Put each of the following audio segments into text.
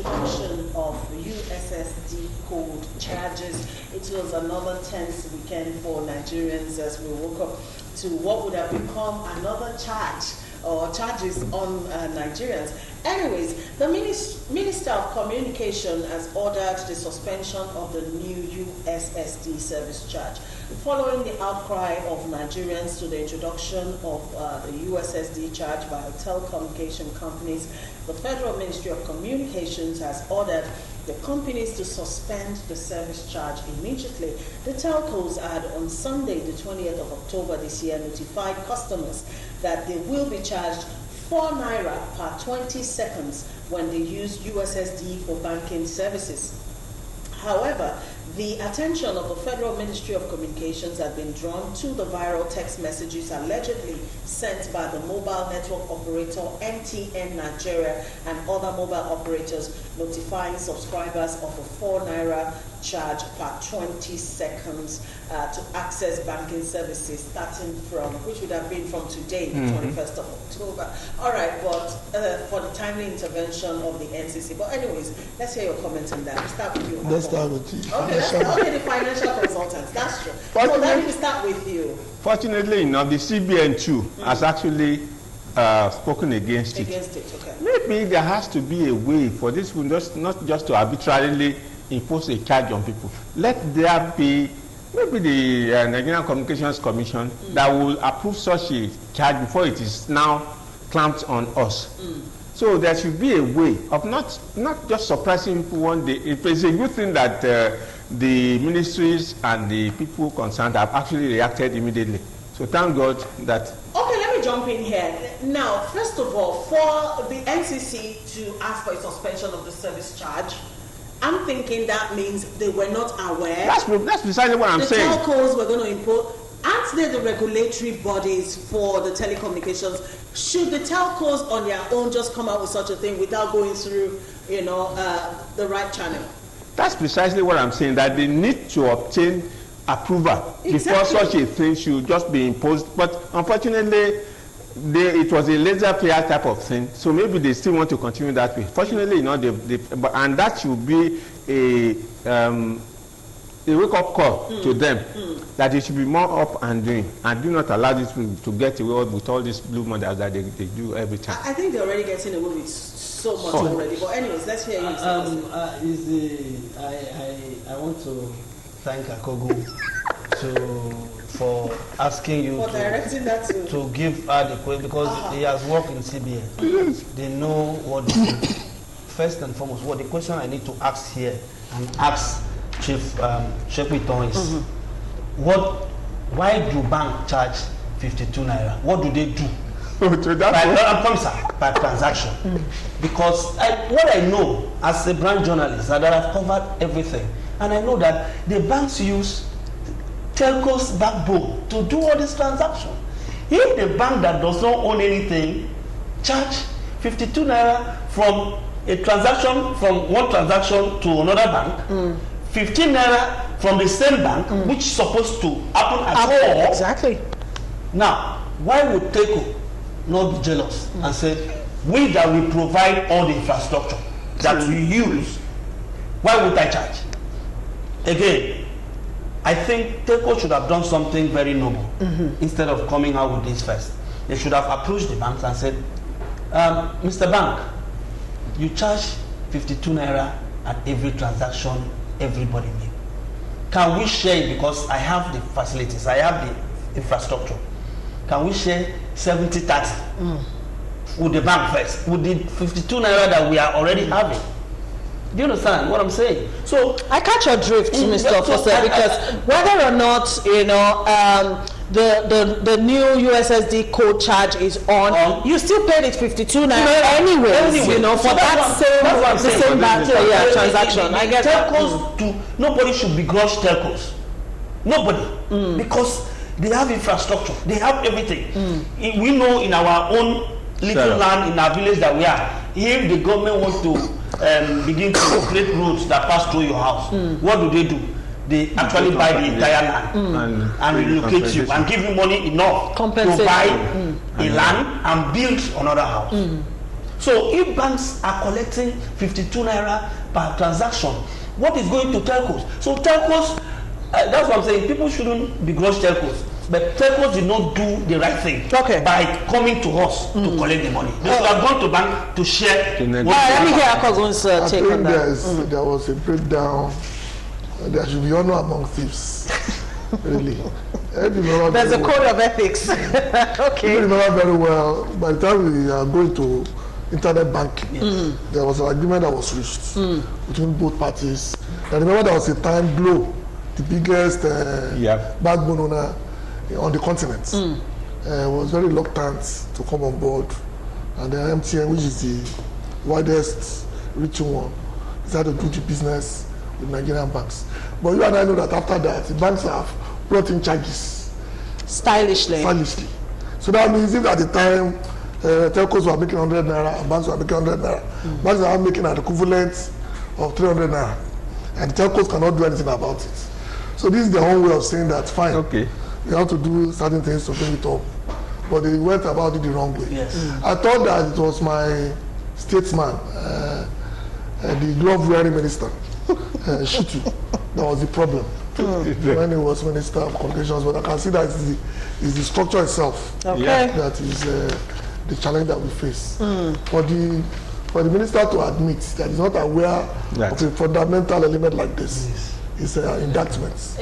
introduction of USSD code charges. It was another tense weekend for Nigerians as we woke up to what would have become another charge or charges on Nigerians. Anyways, the Minister of Communication has ordered the suspension of the new USSD service charge. Following the outcry of Nigerians to the introduction of the USSD charge by telecommunication companies, the Federal Ministry of Communications has ordered the companies to suspend the service charge immediately. The telcos had on Sunday, the 20th of October this year, notified customers that they will be charged 4 naira per 20 seconds when they use USSD for banking services. However, the attention of the Federal Ministry of Communications had been drawn to the viral text messages allegedly sent by the mobile network operator MTN Nigeria and other mobile operators notifying subscribers of a 4 naira charge per 20 seconds to access banking services starting from, which would have been from today, the 21st of October. All right, but for the timely intervention of the NCC. But anyways, let's hear your comments on that. We'll start with you. Let's start with you. Okay, the financial consultants, that's true. So let me start with you. Fortunately enough, the CBN too has actually spoken against it. Okay. Maybe there has to be a way for this one, not just to arbitrarily impose a charge on people. Let there be maybe the Nigerian Communications Commission that will approve such a charge before it is now clamped on us. So there should be a way of not just surprising people one day. It's a good thing that the ministries and the people concerned have actually reacted immediately. So thank God that. Okay, let me jump in here. Now, first of all, for the NCC to ask for a suspension of the service charge, I'm thinking that means they were not aware. That's precisely what I'm saying. The telcos were going to impose. Aren't they the regulatory bodies for the telecommunications? Should the telcos on their own just come out with such a thing without going through, the right channel? That's precisely what I'm saying, that they need to obtain approval before such a thing should just be imposed. But unfortunately, it was a laissez-faire type of thing, so maybe they still want to continue that way. Fortunately, and that should be a wake-up call to them that they should be more up and doing, and do not allow this to get away with all these blue models that they do every time. I think they're already getting away with so much already. But anyways, let's hear you. I want to thank Akogo for asking you to give her the question, because he has worked in CBN. They know what they do. First and foremost, what the question I need to ask here and ask Chief Shepiton is, why do bank charge 52 naira? What do they do? By transaction. Because what I know as a brand journalist, that I've covered everything, and I know that the banks use telco's backbone to do all this transaction. If the bank that does not own anything charge 52 naira from a transaction, from one transaction to another bank, 15 naira from the same bank, which is supposed to happen at all. Exactly. Now, why would telco not be jealous and say, we that we provide all the infrastructure that we use, why would I charge? Again, I think telco should have done something very noble instead of coming out with this first. They should have approached the banks and said, Mr. Bank, you charge 52 naira at every transaction everybody makes. Can we share it, because I have the facilities, I have the infrastructure. Can we share 70-30 with the bank first, with the 52 naira that we are already having? Do you understand what I'm saying? So I catch your drift, Mr. Officer, because whether or not the new USSD code charge is on, you still paid it 52 naira anyways, for that same transaction. I get telcos nobody should begrudge telcos. Nobody, because they have infrastructure, they have everything. We know in our own little land in our village that we are. If the government wants to begin to create roads that pass through your house, what do? They actually buy the entire land and relocate you and give you money enough to buy a land and build another house. So if banks are collecting 52 naira per transaction, what is going to telcos? So telcos, that's what I'm saying, people shouldn't begrudge telcos. But telcos did not do the right thing by coming to us to collect the money. They should have gone to bank to share. Let me hear Akogun's take on that. There was a breakdown. There should be honor among thieves. Really. There's a code of ethics. Okay. I remember very well, by the time we are going to internet banking, there was an agreement that was reached between both parties. I remember there was a time Glo, the biggest backbone owner on the continent, was very reluctant to come on board, and then MTN, which is the widest reaching one, decided to do the business with Nigerian banks. But you and I know that after that, the banks have brought in charges stylishly. So that means if at the time telcos were making 100 naira and banks were making 100 naira, banks are making an equivalent of 300 naira, and the telcos cannot do anything about it. So this is their own way of saying that fine. Okay. We have to do certain things to bring it up, but they went about it the wrong way. Yes. I thought that it was my statesman, the glove-wearing minister, Shitu, that was the problem when he was Minister of Communications. But I can see that it's the structure itself that is the challenge that we face. For the minister to admit that he's not aware of a fundamental element like this is indictments.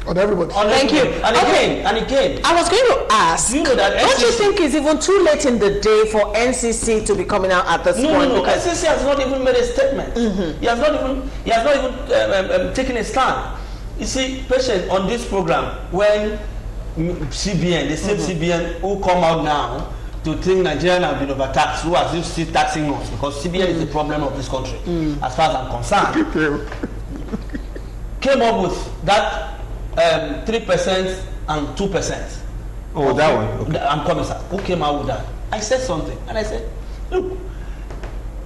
On everybody. Thank you. And again, I was going to ask, don't you think it's even too late in the day for NCC to be coming out at this point? No, NCC has not even made a statement. He has not even taken a stand. You see, patient on this program, when CBN, the same CBN who come out now to think Nigerians have been overtaxed, who are still taxing us, because CBN is the problem of this country, as far as I'm concerned, came up with that 3% and 2%. Oh, that one. Okay. I'm coming, sir. Who came out with that? I said something, and I said, look,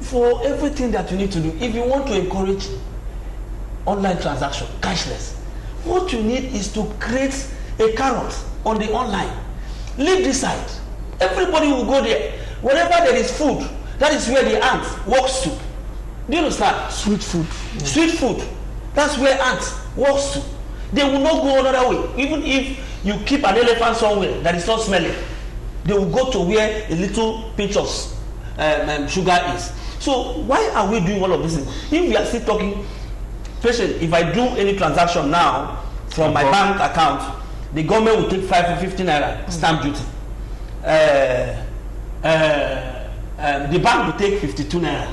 for everything that you need to do, if you want to encourage online transaction, cashless, what you need is to create a carrot on the online. Leave this side. Everybody will go there. Wherever there is food, that is where the ant walks to. Do you understand? Sweet food. Sweet food. That's where ants walks to. They will not go another way. Even if you keep an elephant somewhere that is not smelling, they will go to where a little pinch of sugar is. So why are we doing all of this? If we are still talking, patient, if I do any transaction now from my bank account, the government will take 550 naira stamp duty. The bank will take 52 naira.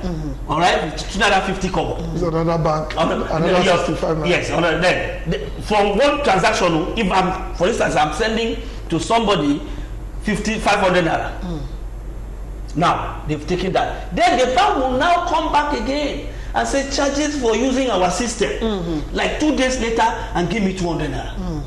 All right, 52 naira 50 kobo. Is another bank, another 65 naira. Yes, then from one transaction, if I'm, for instance, I'm sending to somebody 500 naira. Now they've taken that. Then the bank will now come back again and say charges for using our system. Like 2 days later, and give me 200 naira.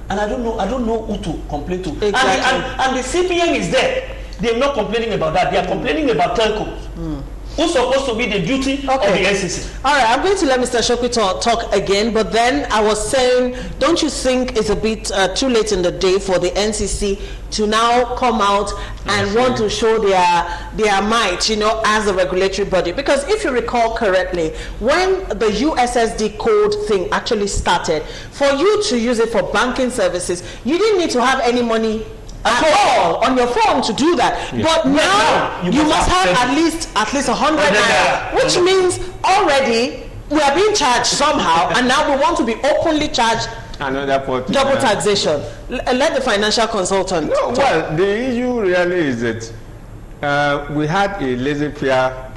And I don't know who to complain to. Exactly. And the CPN is there. They're not complaining about that. They are complaining about telcos. Who's supposed to be the duty of the NCC? All right, I'm going to let Mr. Shokwi talk again, but then I was saying, don't you think it's a bit too late in the day for the NCC to now come out and want to show their might, as a regulatory body? Because if you recall correctly, when the USSD code thing actually started, for you to use it for banking services, you didn't need to have any money at all on your phone to do that. Yes. But now you must have at least 100 naira, which means already we are being charged somehow, and now we want to be openly charged another double taxation. Let the financial consultant talk. Well, the issue really is that we had a laissez-faire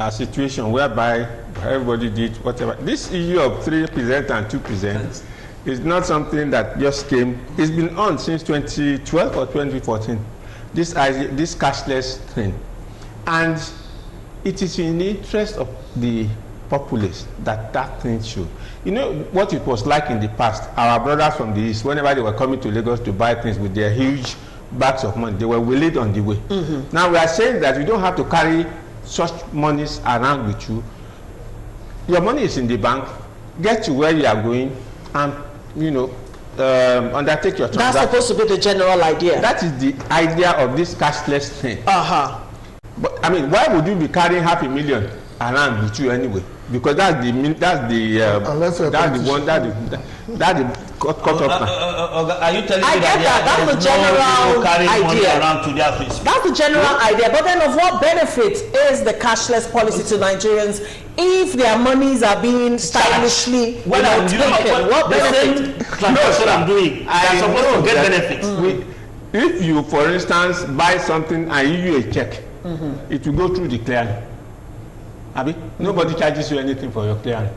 situation whereby everybody did whatever. This issue of 3% and 2% is not something that just came. It's been on since 2012 or 2014, this cashless thing. And it is in the interest of the populace that thing should. You know what it was like in the past? Our brothers from the East, whenever they were coming to Lagos to buy things with their huge bags of money, they were waylaid on the way. Now we are saying that you don't have to carry such monies around with you. Your money is in the bank. Get to where you are going and undertake your transaction. That's supposed to be the general idea. That is the idea of this cashless thing. But I mean, why would you be carrying 500,000 around with you anyway? Because that's the cut off. Are you telling me that's the general idea around to their face? That's the general idea. But then, of what benefit is the cashless policy to Nigerians if their monies are being stylishly taken? What benefit? Transaction I'm doing, I'm supposed to get benefits. If you, for instance, buy something and give you a check, it will go through the clearing. Abi, nobody charges you anything for your clearing.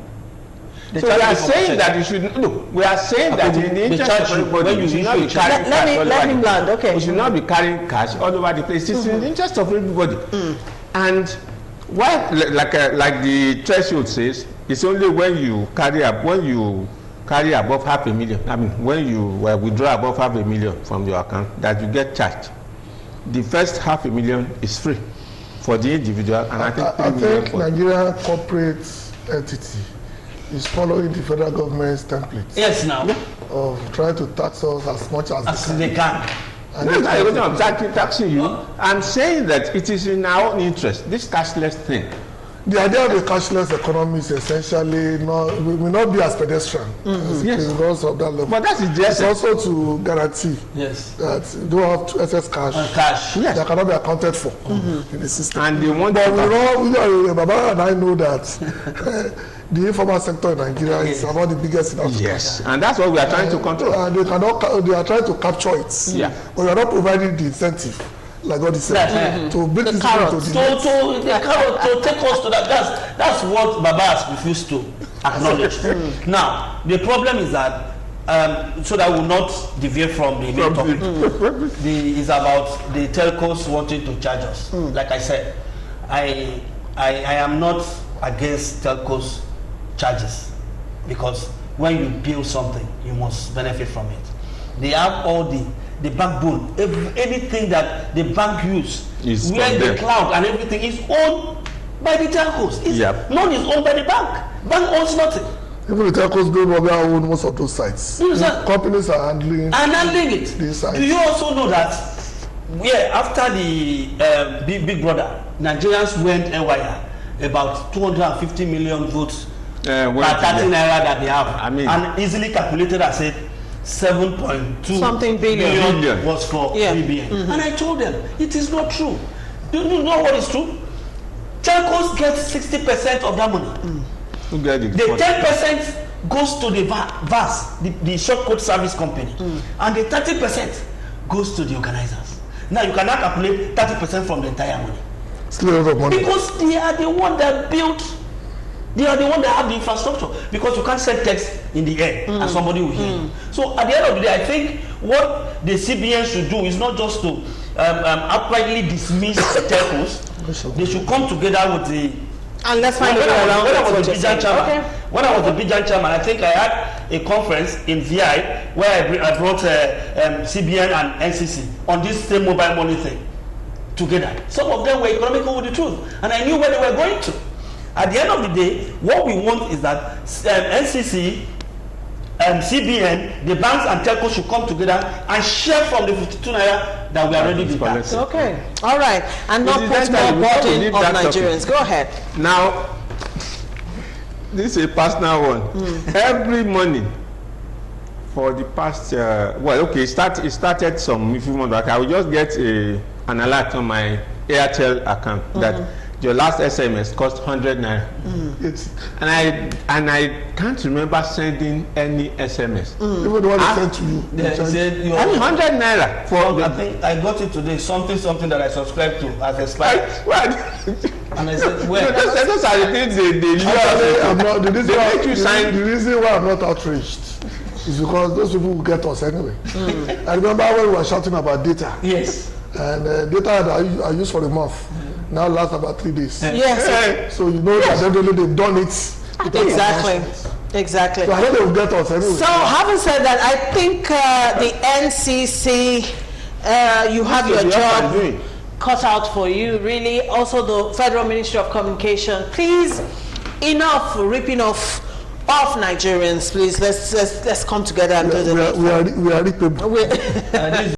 So we are saying that you should look. We are saying that in the interest of everybody, you should not be carrying cash. Let him land. Okay. You should not be carrying cash all over the place. It's in the interest of everybody. And why, like the threshold says, it's only when you carry above 500,000. I mean, when you withdraw above 500,000 from your account, that you get charged. The first 500,000 is free for the individual, and I think Nigeria corporate entity is following the federal government's template. Yes, now of trying to tax us as much as they can. And no, I'm taxing you. I'm saying that it is in our own interest. This cashless thing. The idea of a cashless economy is essentially will not be as pedestrian because of that level. But that's it's also to guarantee that you don't have excess cash. That cannot be accounted for in the system. And they want but Baba and I know that the informal sector in Nigeria is about the biggest in Africa. Yes, and that's what we are trying to control. And they are trying to capture it. Yeah. But we are not providing the incentive. Like God is saying, to bring this to take us to that. That's what Baba has refused to acknowledge. Now, the problem is that so that will not deviate from the main topic. Is about the telcos wanting to charge us. Like I said, I am not against telcos charges, because when you build something, you must benefit from it. They have all the backbone, anything that the bank use, where the cloud and everything is owned by the telcos. None is owned by the bank. Bank owns nothing. Even the telcos don't own most of those sites. Companies are handling it. These sites. Do you also know that after the Big Brother, Nigerians went NYR about 250 million votes per 30 naira that they have, and easily calculated and said 7.2 something billion was for BBN. And I told them it is not true. Do you know what is true? Telcos get 60% of that money. Who get it? The 10% goes to the VAS, the short code service company, and the 30% goes to the organizers. Now you cannot calculate 30% from the entire money. Still a lot of money. Because they are the one that built. They are the one that have the infrastructure, because you can't send text in the air and somebody will hear you. So at the end of the day, I think what the CBN should do is not just to uprightly dismiss the telcos. They should come together with the. And let's find a way around. When I was the Bijan chairman, I think I had a conference in VI where I brought CBN and NCC on this same mobile money thing together. Some of them were economical with the truth, and I knew where they were going to. At the end of the day, what we want is that NCC and CBN, the banks and telcos should come together and share from the 52 naira that we already been taxed. Okay, all right, and not put more burden on Nigerians. Go ahead. Now, this is a personal one. Every morning for the past, it started some few months back. I will just get an alert on my Airtel account that your last SMS cost 100 naira. And I can't remember sending any SMS. Even the one they sent to you. They said 100 naira for. I think I got it today. Something that I subscribed to as expired. And I said, well, those are the things they the reason why I'm not outraged is because those people will get us anyway. I remember when we were shouting about data. Yes. And data that I use for a month now lasts about 3 days. Yes. So you know that they've done it. Exactly. So I know they will get us anyway. So having said that, I think the NCC, you have your job cut out for you, really. Also the Federal Ministry of Communication, please, enough ripping off Nigerians, please. Let's come together and do the we are